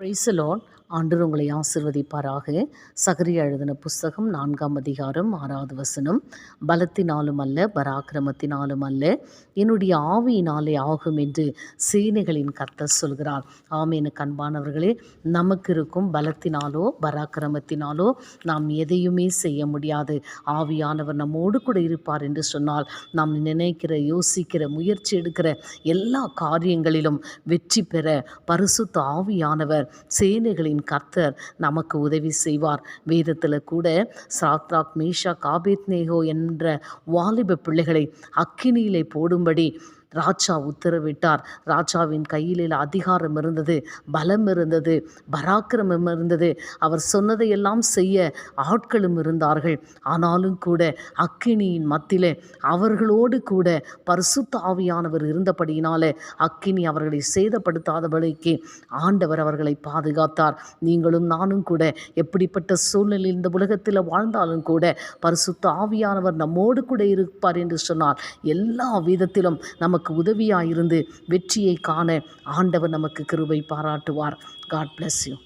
Praise the Lord. ஆண்டவர் உங்களை ஆசீர்வதிப்பாராக. சகரியா எழுதின புஸ்தகம் 4ஆம் அதிகாரம் 6வது வசனம். பலத்தினாலும் அல்ல, பராக்கிரமத்தினாலும் அல்ல, என்னுடைய ஆவியினாலே ஆகும் என்று சேனைகளின் கர்த்தர் சொல்கிறார். ஆமெனுக்கு அன்பானவர்களே, நமக்கு இருக்கும் பலத்தினாலோ பராக்கிரமத்தினாலோ நாம் எதையுமே செய்ய முடியாது. ஆவியானவர் நம்மோடு கூட இருப்பார் என்று சொன்னால் நாம் நினைக்கிற, யோசிக்கிற, முயற்சி எடுக்கிற எல்லா காரியங்களிலும் வெற்றி பெற பரிசுத்த ஆவியானவர், சேனைகளின் கர்த்தர் நமக்கு உதவி செய்வார். வேதத்தில் கூட சாத்ராக், மேஷாக், ஆபேத்நேகோ என்ற வாலிப பிள்ளைகளை அக்கினியிலே போடும்படி ராஜா உத்தரவிட்டார். ராஜாவின் கையில் அதிகாரம் இருந்தது, பலம் இருந்தது, பராக்கிரமம் இருந்தது. அவர் சொன்னதையெல்லாம் செய்ய ஆட்களும் இருந்தார்கள். ஆனாலும் கூட அக்கினியின் மத்தியிலே அவர்களோடு கூட பரிசுத்த ஆவியானவர் இருந்தபடியினாலே அக்கினி அவர்களை சேதப்படுத்தாதபடிக்கு ஆண்டவர் அவர்களை பாதுகாத்தார். நீங்களும் நானும் கூட எப்படிப்பட்ட சூழ்நிலையில் இந்த உலகத்தில் வாழ்ந்தாலும் கூட பரிசுத்த ஆவியானவர் நம்மோடு கூட இருப்பார் என்று சொன்னார். எல்லா விதத்திலும் நமக்கு உதவியாயிருந்து வெற்றியை காண ஆண்டவர் நமக்கு கிருபை பாராட்டுவார். God bless you.